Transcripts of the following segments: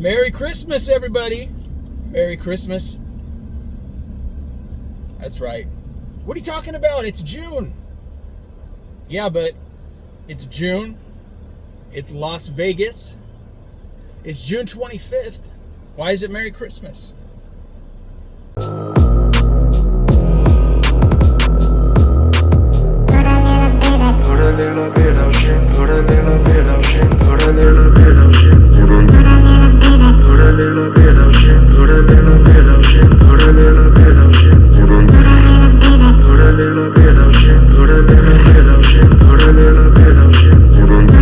Merry Christmas, everybody. Merry Christmas. That's right. What are you talking about? It's June. Yeah, but it's June. It's Las Vegas. It's June 25th. Why is it Merry Christmas? Put a little bit of shit, put a little bit of shit, put a little bit of shit, put a little bit of shit, put a little bit of shit, put a little bit of shit, put a little bit of shit, put a little bit of shit, put a little bit of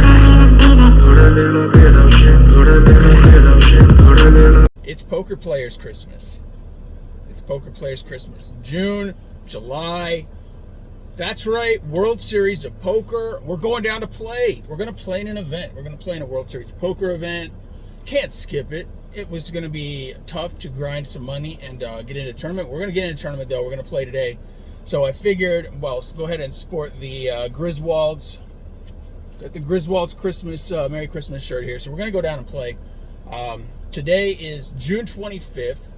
shit, put a little bit of shit, put a little bit of shit, put a little. It's Poker Players Christmas. It's Poker Players Christmas. June, July. That's right, World Series of Poker. We're going down to play. We're going to play in an event. We're going to play in a World Series of Poker event. Can't skip it. It was going to be tough to grind some money and get into the tournament. We're going to get into the tournament, though. We're going to play today. So I figured, well, let's go ahead and sport the Griswolds. Got the Griswolds Christmas, Merry Christmas shirt here. So we're going to go down and play. Today is June 25th.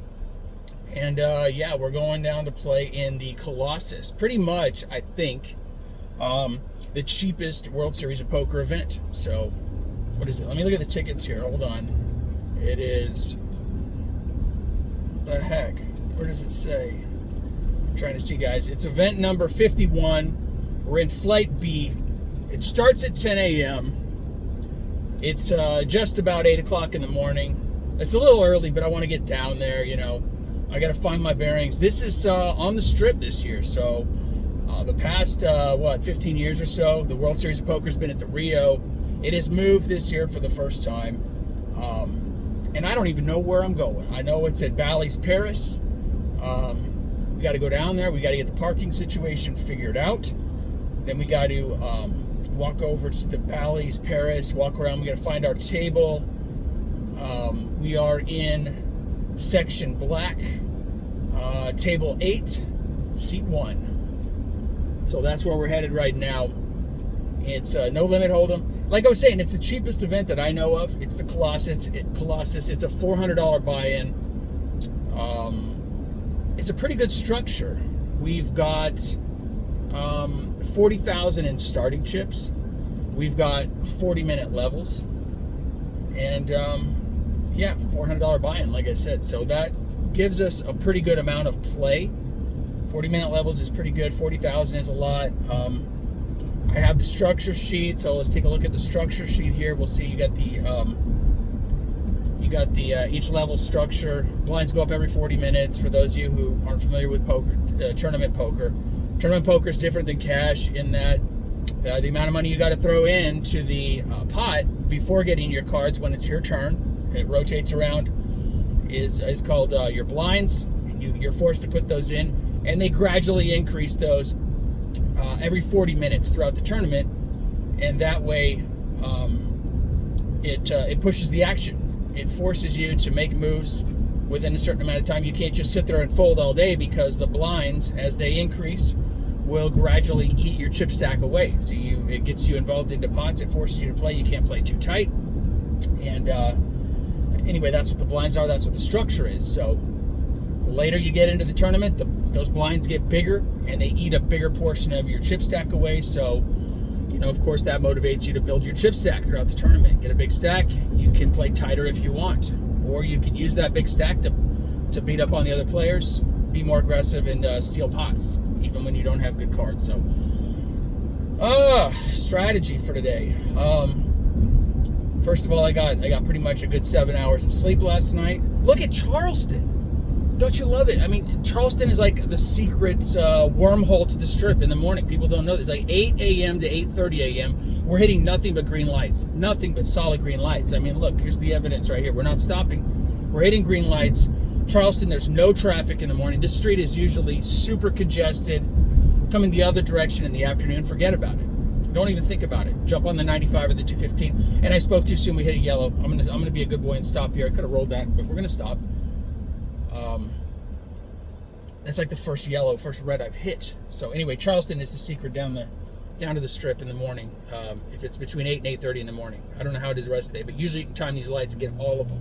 And yeah, we're going down to play in the Colossus. Pretty much, I think, the cheapest World Series of Poker event. So, what is it? Let me look at the tickets here. Hold on. It is, the heck? Where does it say? I'm trying to see, guys. It's event number 51. We're in Flight B. It starts at 10 a.m. It's just about 8 o'clock in the morning. It's a little early, but I want to get down there, you know. I got to find my bearings. This is on the Strip this year. So the past, 15 years or so, the World Series of Poker has been at the Rio. It has moved this year for the first time. And I don't even know where I'm going. I know it's at Bally's Paris. We got to go down there. We got to get the parking situation figured out. Then we got to walk over to the Bally's Paris, walk around. We got to find our table. We are in Section Black, Table 8, Seat 1. So that's where we're headed right now. It's no limit hold'em. Like I was saying, it's the cheapest event that I know of. It's the Colossus. It's a $400 buy-in. It's a pretty good structure. We've got 40,000 in starting chips. We've got 40-minute levels. And yeah, $400 buy-in, like I said. So that gives us a pretty good amount of play. 40-minute levels is pretty good. 40,000 is a lot. I have the structure sheet, so let's take a look at the structure sheet here. We'll see you got the each level structure. Blinds go up every 40 minutes. For those of you who aren't familiar with poker, tournament poker. Tournament poker is different than cash in that the amount of money you got to throw into the pot before getting your cards when it's your turn. It rotates around is called your blinds. And you're forced to put those in, and they gradually increase those every 40 minutes throughout the tournament, and that way it pushes the action. It forces you to make moves within a certain amount of time. You can't just sit there and fold all day, because the blinds, as they increase, will gradually eat your chip stack away. So it gets you involved into pots. It forces you to play. You can't play too tight. And anyway, that's what the blinds are. That's what the structure is. So the later you get into the tournament, those blinds get bigger, and they eat a bigger portion of your chip stack away. So, you know, of course, that motivates you to build your chip stack throughout the tournament. Get a big stack. You can play tighter if you want, or you can use that big stack to beat up on the other players, be more aggressive, and steal pots, even when you don't have good cards. So, strategy for today. First of all, I got pretty much a good 7 hours of sleep last night. Look at Charleston. Don't you love it? I mean, Charleston is like the secret wormhole to the Strip in the morning. People don't know this. Like 8 a.m. to 8:30 a.m., we're hitting nothing but green lights. Nothing but solid green lights. I mean, look, here's the evidence right here. We're not stopping. We're hitting green lights. Charleston, there's no traffic in the morning. This street is usually super congested. Coming the other direction in the afternoon, forget about it. Don't even think about it. Jump on the 95 or the 215. And I spoke too soon. We hit a yellow. I'm gonna be a good boy and stop here. I could have rolled that, but we're gonna stop. That's like the first red I've hit. So anyway, Charleston is the secret down to the Strip in the morning. If it's between 8 and 8:30 in the morning. I don't know how it is the rest of the day, but usually you can time these lights and get all of them.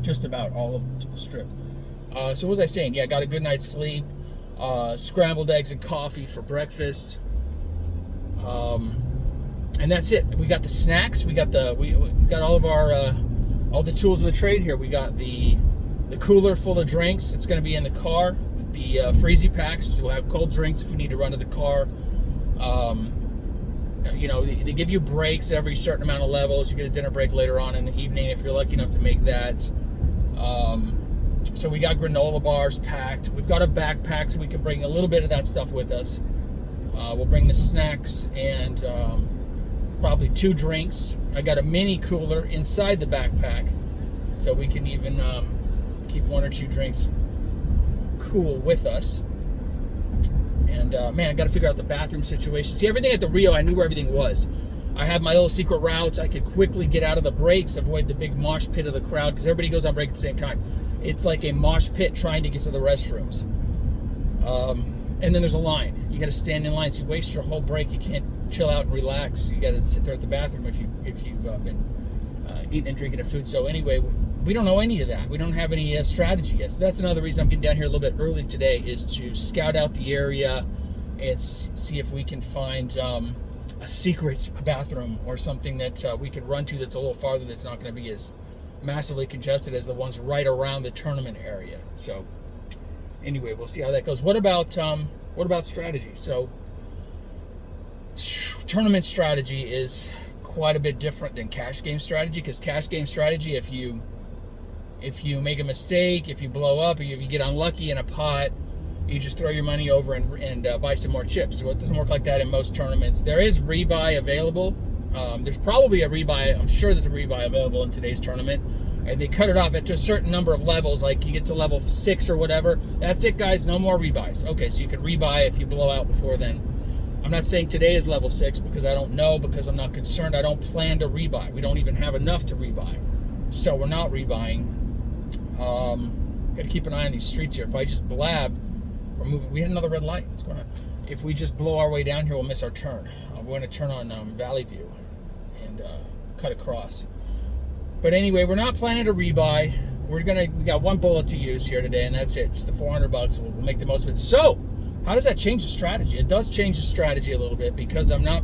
just about all of them to the strip. So what was I saying? Yeah, got a good night's sleep. Scrambled eggs and coffee for breakfast. And that's it. We got the snacks. We got we got all of our all the tools of the trade here. We got the cooler full of drinks. It's going to be in the car with the freezy packs. We'll have cold drinks if we need to run to the car. You know, they give you breaks every certain amount of levels. You get a dinner break later on in the evening if you're lucky enough to make that. So we got granola bars packed. We've got a backpack so we can bring a little bit of that stuff with us. We'll bring the snacks and probably 2 drinks. I got a mini cooler inside the backpack so we can even keep 1 or 2 drinks cool with us. And man, I got to figure out the bathroom situation. See, everything at the Rio, I knew where everything was. I had my little secret routes. I could quickly get out of the breaks, avoid the big mosh pit of the crowd because everybody goes on break at the same time. It's like a mosh pit trying to get to the restrooms. And then there's a line. You got to stand in line. So you waste your whole break. You can't chill out and relax. You got to sit there at the bathroom if you've been eating and drinking the food. So anyway, we don't know any of that. We don't have any strategy yet. So that's another reason I'm getting down here a little bit early today, is to scout out the area and see if we can find a secret bathroom or something that we can run to that's a little farther, that's not going to be as massively congested as the ones right around the tournament area. So anyway, we'll see how that goes. What about strategy? So tournament strategy is quite a bit different than cash game strategy, because cash game strategy, if you make a mistake, if you blow up, or if you get unlucky in a pot, you just throw your money over and buy some more chips. So it doesn't work like that in most tournaments. There is rebuy available. There's probably a rebuy. I'm sure there's a rebuy available in today's tournament. And they cut it off at a certain number of levels, like you get to level 6 or whatever. That's it, guys. No more rebuys. Okay, so you can rebuy if you blow out before then. I'm not saying today is level 6 because I don't know, because I'm not concerned. I don't plan to rebuy. We don't even have enough to rebuy. So we're not rebuying. Got to keep an eye on these streets here. If I just blab, we're moving. We had another red light. What's going on? If we just blow our way down here, we'll miss our turn. We're going to turn on Valley View and cut across. But anyway, we're not planning to rebuy. We got 1 bullet to use here today, and that's it. Just the $400. We'll make the most of it. So, how does that change the strategy? It does change the strategy a little bit, because I'm not,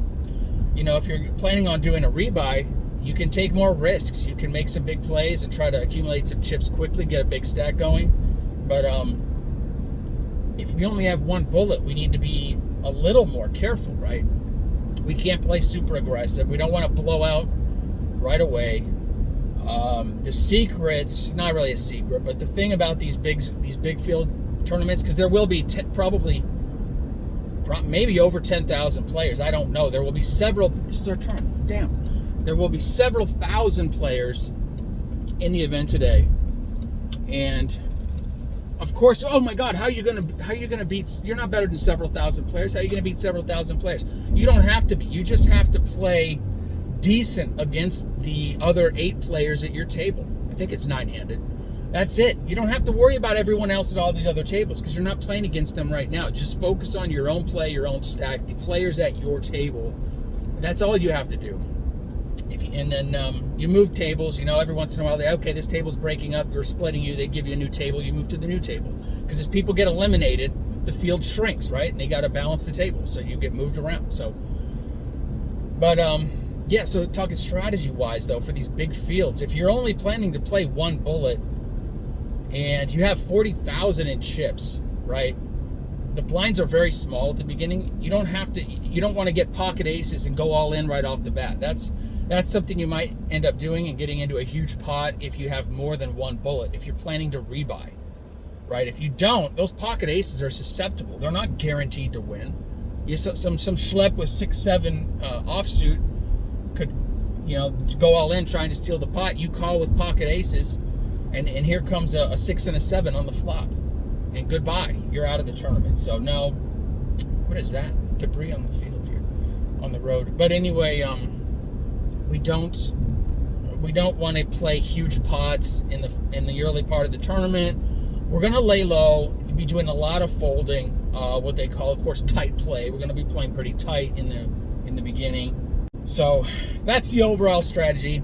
if you're planning on doing a rebuy, you can take more risks. You can make some big plays and try to accumulate some chips quickly, get a big stack going. But if we only have 1 bullet, we need to be a little more careful, right? We can't play super aggressive. We don't want to blow out right away. The secret, not really a secret, but the thing about these big field tournaments, because there will be maybe over 10,000 players. I don't know. There will be several. This is our turn. Damn. There will be several thousand players in the event today, and of course, oh my God, how are you gonna beat? You're not better than several thousand players. How are you gonna beat several thousand players? You don't have to be. You just have to play decent against the other 8 players at your table. I think it's 9-handed. That's it. You don't have to worry about everyone else at all these other tables, because you're not playing against them right now. Just focus on your own play, your own stack, the players at your table. That's all you have to do. And then you move tables. Every once in a while, okay, this table's breaking up. You're splitting you. They give you a new table. You move to the new table. Because as people get eliminated, the field shrinks, right? And they got to balance the table, so you get moved around. So, but yeah. So talking strategy-wise, though, for these big fields, if you're only planning to play 1 bullet and you have 40,000 in chips, right? The blinds are very small at the beginning. You don't want to get pocket aces and go all in right off the bat. That's something you might end up doing and getting into a huge pot if you have more than 1 bullet, if you're planning to rebuy, right? If you don't, those pocket aces are susceptible. They're not guaranteed to win. Some schlep with 6-7 offsuit could, go all in trying to steal the pot. You call with pocket aces, and here comes a 6 and a 7 on the flop, and goodbye, you're out of the tournament. So no, what is that? Debris on the field here, on the road. But anyway, we don't want to play huge pots in the early part of the tournament. We're going to lay low. We'll be doing a lot of folding, what they call, of course, tight play. We're going to be playing pretty tight in the beginning. So that's the overall strategy.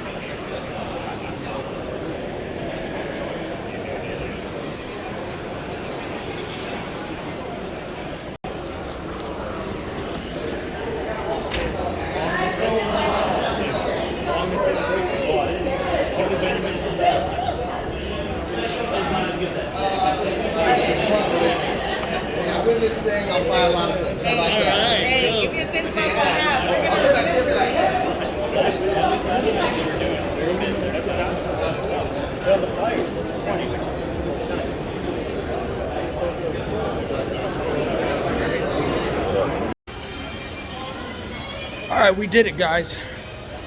right, we did it, guys.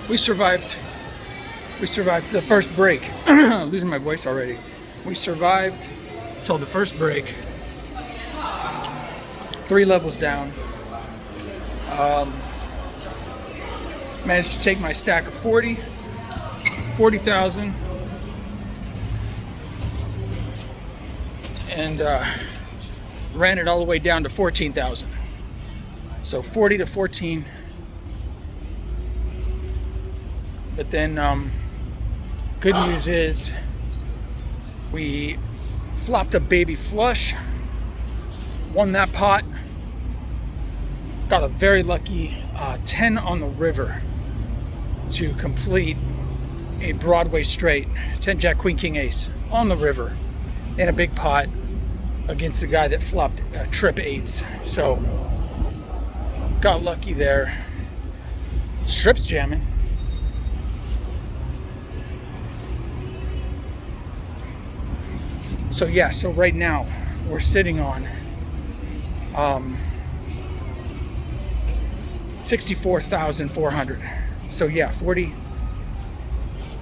We survived. We survived the first break. Losing my voice already. We survived till the first break. 3 levels down. Managed to take my stack of 40,000, and ran it all the way down to 14,000. So 40 to 14. But then good news is we flopped a baby flush, won that pot, got a very lucky 10 on the river to complete a Broadway straight, 10 Jack Queen King Ace on the river in a big pot against the guy that flopped trip 8s. So got lucky there. Strips jamming. So yeah, so right now we're sitting on 64,400. So yeah, 40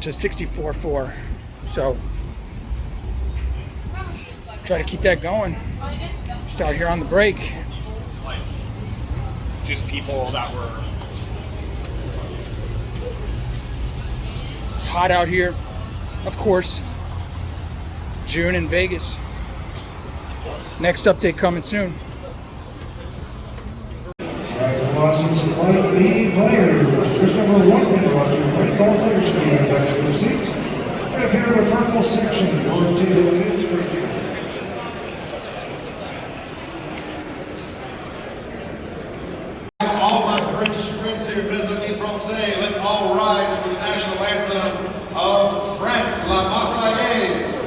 to 64.4. So try to keep that going. Just out here on the break. Just people that were hot out here, of course. June in Vegas. Next update coming soon. Colossus flight lead players. Just number 1 Roger. White ball players coming back to their seats. And if you're in the purple section, your table is for you. All my French friends here, mes amis français, let's all rise for the national anthem of France, La Marseillaise.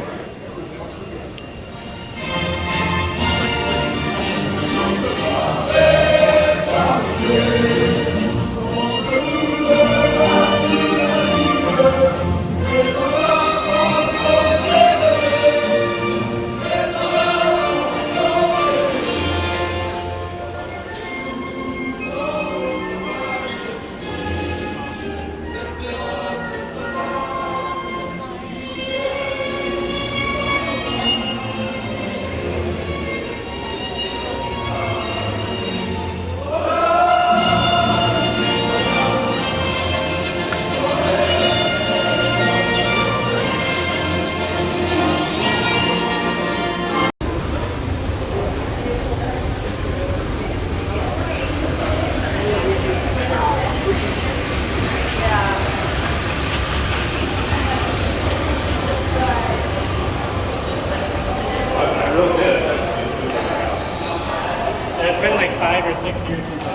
It's been like 5 or 6 years since I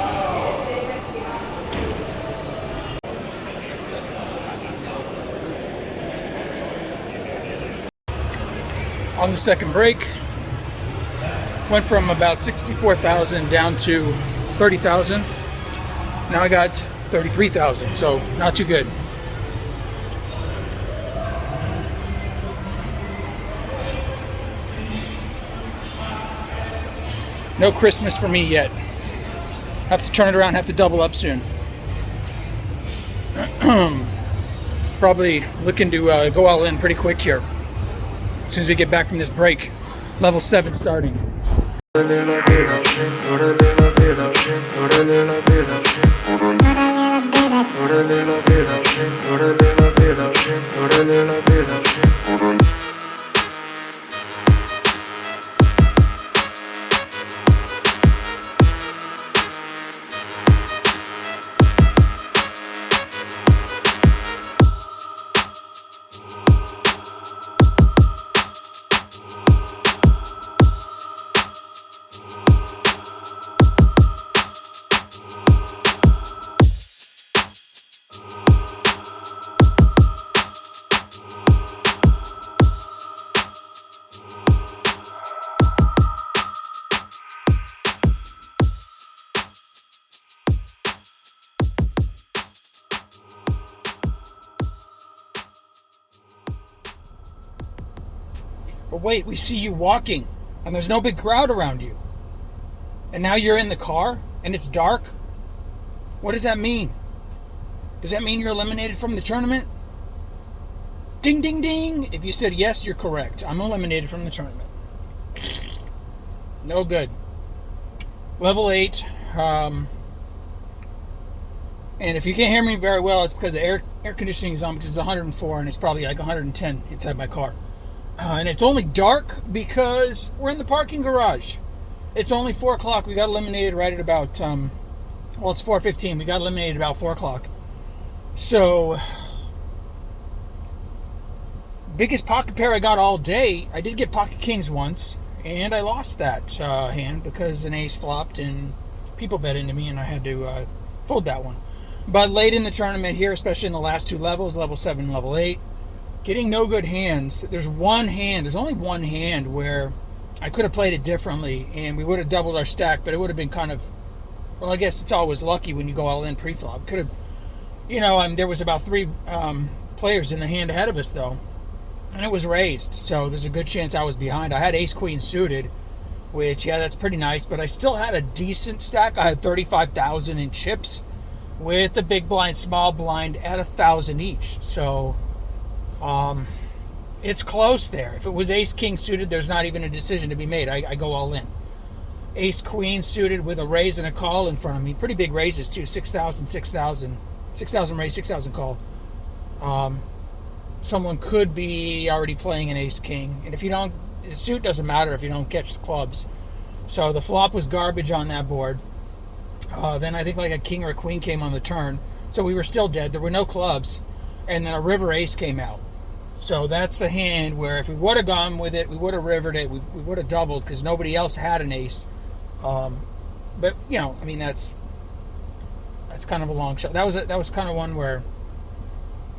On the second break, went from about 64,000 down to 30,000. Now I got 33,000, so not too good. No Christmas for me yet. Have to turn it around, have to double up soon. Probably looking to go all in pretty quick here. As soon as we get back from this break. Level 7 starting. Put a little bit of shit, put a little bit of shit, put a little bit of shit, put a little bit of shit, put a little bit of shit, put a little bit of shit, put a But wait, we see you walking, and there's no big crowd around you. And now you're in the car, and it's dark? What does that mean? Does that mean you're eliminated from the tournament? Ding, ding, ding. If you said yes, you're correct. I'm eliminated from the tournament. No good. Level 8. And if you can't hear me very well, it's because the air conditioning is on, because it's 104 and it's probably like 110 inside my car. And it's only dark because we're in the parking garage. It's only 4 o'clock. We got eliminated right at about, well, it's 4:15. We got eliminated about 4 o'clock. So, biggest pocket pair I got all day. I did get pocket kings once, and I lost that hand because an ace flopped and people bet into me, and I had to fold that one. But late in the tournament here, especially in the last 2 levels, level 7 and level 8, getting no good hands. There's only one hand where I could have played it differently, and we would have doubled our stack, but it would have been kind of, well, I guess it's always lucky when you go all in pre-flop. Could have, there was about 3 players in the hand ahead of us, though, and it was raised, so there's a good chance I was behind. I had ace-queen suited, which, yeah, that's pretty nice, but I still had a decent stack. I had 35,000 in chips with the big blind, small blind at 1,000 each. So, it's close there. If it was ace-king suited, there's not even a decision to be made. I go all in. Ace-queen suited with a raise and a call in front of me. Pretty big raises, too. 6,000, 6,000. 6,000 raise, 6,000 call. Someone could be already playing an ace-king. And if you don't, the suit doesn't matter if you don't catch the clubs. So the flop was garbage on that board. Then I think like a king or a queen came on the turn. So we were still dead. There were no clubs. And then a river ace came out. So that's the hand where if we would have gone with it, we would have rivered it. We would have doubled because nobody else had an ace. But, that's kind of a long shot. That was kind of one where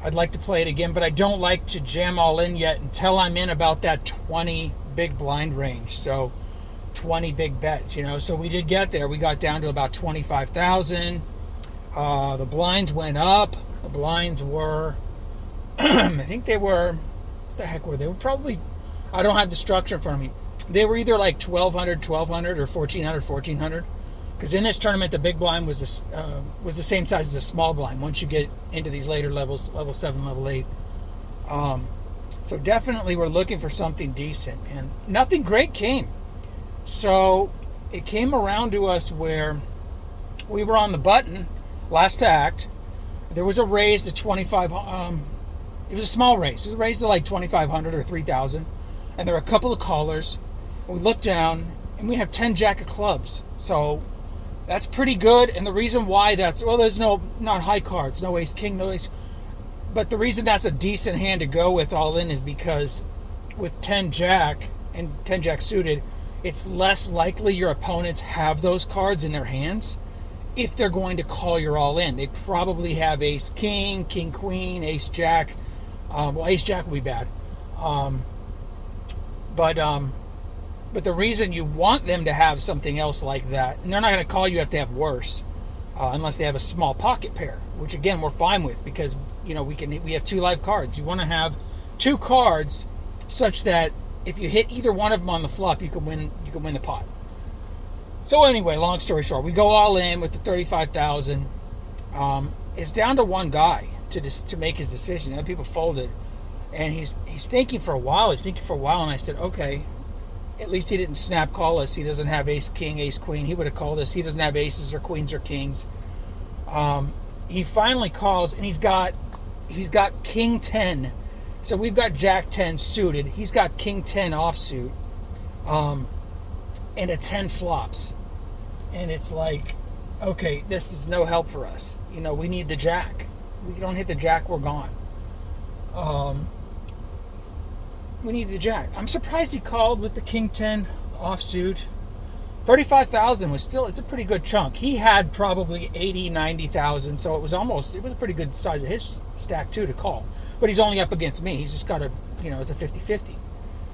I'd like to play it again, but I don't like to jam all in yet until I'm in about that 20 big blind range. So 20 big bets, So we did get there. We got down to about 25,000. The blinds went up. The blinds were, I think they were, what the heck were they? Were probably, I don't have the structure in front of me. They were either like 1,200 or 1,400. Because in this tournament, the big blind was the same size as a small blind once you get into these later levels, level 7, level 8. So definitely we're looking for something decent. And nothing great came. So it came around to us where we were on the button, last act. There was a raise to 25. It was a small raise. It was a raise to like 2,500 or 3,000. And there were a couple of callers. We looked down, and we have 10 jack of clubs. So that's pretty good. And the reason why there's not high cards, no ace king, no ace. But the reason that's a decent hand to go with all in is because with 10 jack and 10 jack suited, it's less likely your opponents have those cards in their hands if they're going to call your all in. They probably have ace king, king queen, ace jack. Ace jack would be bad. But the reason you want them to have something else like that, and they're not going to call you if they have worse, unless they have a small pocket pair, which again we're fine with because we have 2 live cards. You want to have 2 cards such that if you hit either one of them on the flop, you can win the pot. So anyway, long story short, we go all in with the 35,000. It's down to one guy to make his decision. Other people folded, and he's thinking for a while. And I said, okay, at least he didn't snap call us. He doesn't have ace king, ace queen. He would have called us. He doesn't have aces or queens or kings. He finally calls, and he's got king 10. So we've got jack 10 suited. He's got king 10 offsuit, and a 10 flops. And it's like, okay, this is no help for us. We need the jack. We don't hit the jack, we're gone. We need the jack. I'm surprised he called with the king 10 offsuit. 35,000 was still, it's a pretty good chunk. He had probably 80, 90,000, so it was a pretty good size of his stack too to call. But he's only up against me. He's just got it's a 50-50.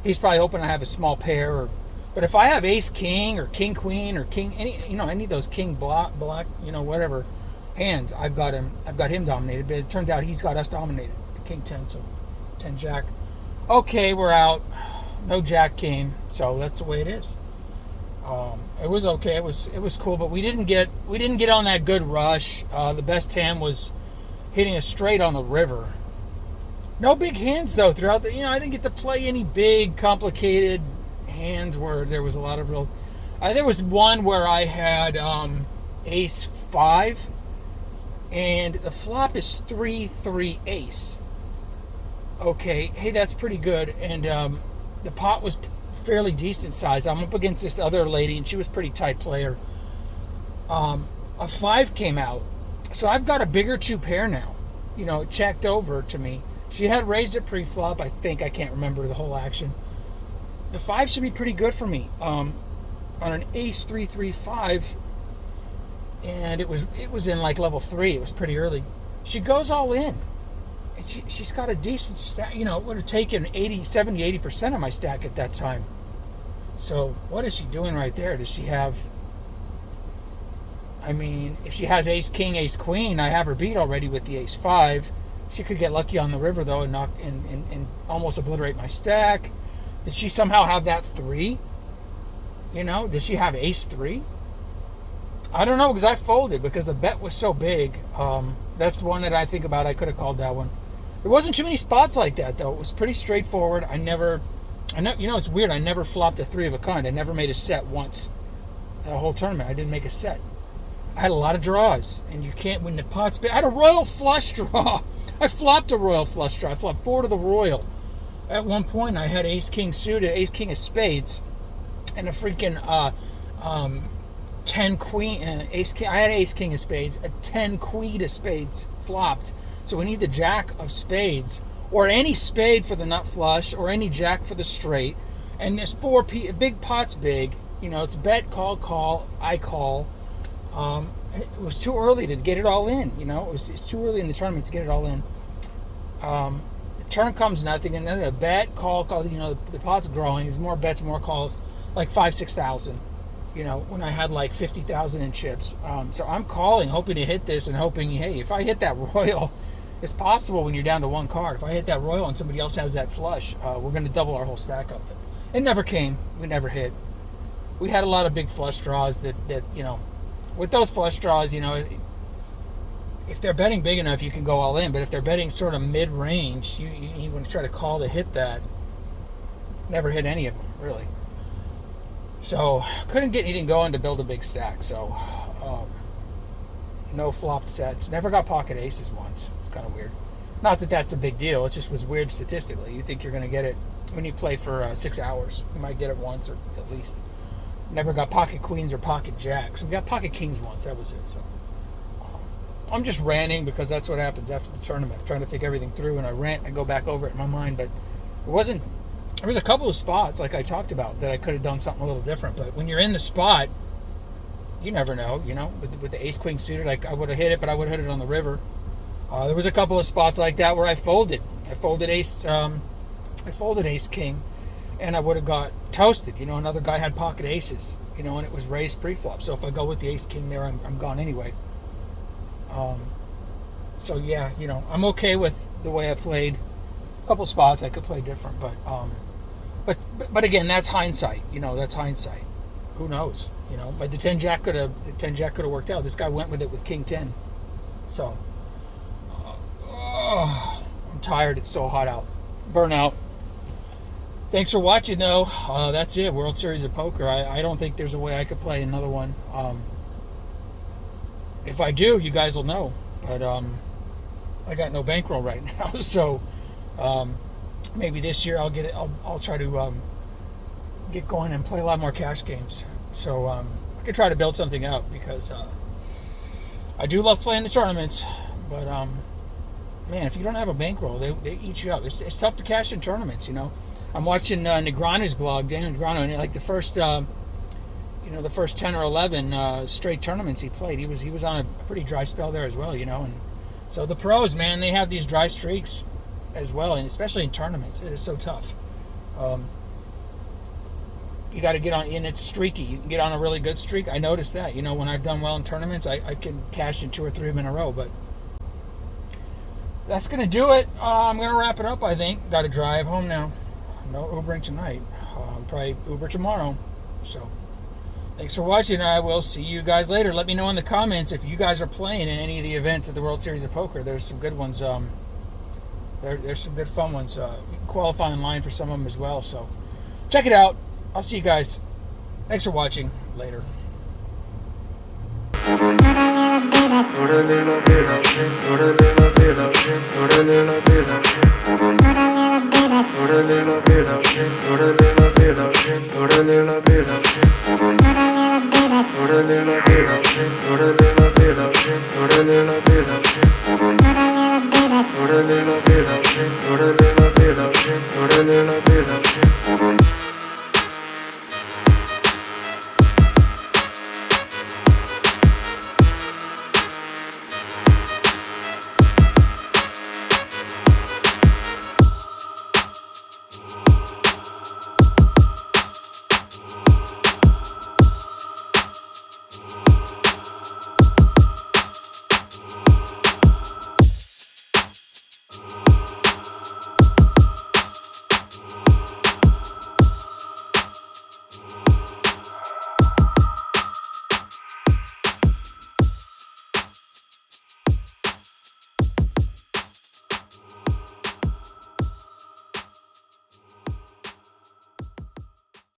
He's probably hoping I have a small pair. But if I have ace king or king queen or king, any of those king black, whatever hands, I've got him dominated. But it turns out he's got us dominated with the king 10, so 10 jack. Okay, we're out. No jack came, so that's the way it is. It was okay. It was cool, but we didn't get on that good rush. The best hand was hitting a straight on the river. No big hands though throughout the, I didn't get to play any big complicated hands where there was a lot of real. There was one where I had ace 5 and the flop is 3-3 ace. Okay, hey, that's pretty good. And the pot was fairly decent size. I'm up against this other lady and she was a pretty tight player. A 5 came out, so I've got a bigger 2 pair now. It checked over to me. She had raised it pre-flop, I think. I can't remember the whole action. The 5 should be pretty good for me. On an ace 3-3-5, and it was in like level 3. It was pretty early. She goes all in, and she's got a decent stack. It would have taken 70-80% of my stack at that time. So what is she doing right there? Does she have? I mean, if she has ace king, ace queen, I have her beat already with the ace 5. She could get lucky on the river though and knock and almost obliterate my stack. Did she somehow have that 3? Does she have ace 3? I don't know, because I folded because the bet was so big. That's the one that I think about. I could have called that one. There wasn't too many spots like that though. It was pretty straightforward. I know, it's weird. I never flopped a 3 of a kind. I never made a set once. The whole tournament, I didn't make a set. I had a lot of draws, and you can't win the pots. I had a royal flush draw. I flopped a royal flush draw. I flopped 4 to the royal. At one point, I had ace king suited, ace king of spades, and a freaking 10 queen ace king. I had ace king of spades, a 10 queen of spades flopped. So we need the jack of spades, or any spade for the nut flush, or any jack for the straight. And there's 4 big pots big. It's bet, call. I call. It was too early to get it all in. It's too early in the tournament to get it all in. The turn comes nothing, and then a bet, call. The pot's growing. There's more bets, more calls, like 5,000-6,000. When I had like 50,000 in chips. So I'm calling, hoping to hit this, and hoping, hey, if I hit that royal, it's possible when you're down to 1 card. If I hit that royal and somebody else has that flush, we're going to double our whole stack up. It never came. We never hit. We had a lot of big flush draws that with those flush draws, if they're betting big enough, you can go all in. But if they're betting sort of mid-range, you want to try to call to hit that. Never hit any of them, really. So, couldn't get anything going to build a big stack. So, no flopped sets. Never got pocket aces once. It's kind of weird. Not that that's a big deal. It just was weird statistically. You think you're going to get it when you play for 6 hours. You might get it once, or at least. Never got pocket queens or pocket jacks. We got pocket kings once. That was it. So I'm just ranting because that's what happens after the tournament. I'm trying to think everything through, and I rant. I go back over it in my mind, but it wasn't. There was a couple of spots, like I talked about, that I could have done something a little different. But when you're in the spot, you never know. With the ace queen suited, I would have hit it, but I would have hit it on the river. There was a couple of spots like that where I folded. I folded ace king. And I would have got toasted. Another guy had pocket aces, and it was raised pre-flop. So if I go with the ace king there, I'm gone anyway. So yeah, I'm okay with the way I played. A couple spots I could play different, but again, that's hindsight. That's hindsight. Who knows? But the 10 jack could have worked out. This guy went with it with king 10. So I'm tired. It's so hot out. Burnout. Thanks for watching, though. That's it. World Series of Poker. I don't think there's a way I could play another one. If I do, you guys will know. But I got no bankroll right now, so maybe this year I'll get it. I'll try to get going and play a lot more cash games. So I could try to build something up because I do love playing the tournaments. But man, if you don't have a bankroll, they eat you up. It's tough to cash in tournaments, I'm watching Negreanu's blog, Daniel Negreanu, and like the first 10 or 11 straight tournaments he played, he was on a pretty dry spell there as well, and so the pros, man, they have these dry streaks as well, and especially in tournaments, it is so tough. You got to get on, and it's streaky. You can get on a really good streak. I noticed that, when I've done well in tournaments, I can cash in 2 or 3 of them in a row, but that's going to do it. I'm going to wrap it up, I think. Got to drive home now. No Ubering tonight. Probably Uber tomorrow. So, Thanks for watching. I will see you guys later. Let me know in the comments if you guys are playing in any of the events at the World Series of Poker. There's some good ones. There's some good fun ones. You can qualify online for some of them as well. So check it out. I'll see you guys. Thanks for watching. Later. Put a little bit of shit, put a little bit of shit, put a little bit of shit, put a little bit of shit, put a little bit of shit, put a little bit of shit, put a little bit of shit, put a little bit of shit, put a little bit of shit, put a little bit of shit, put a little bit of shit, put a little bit of shit.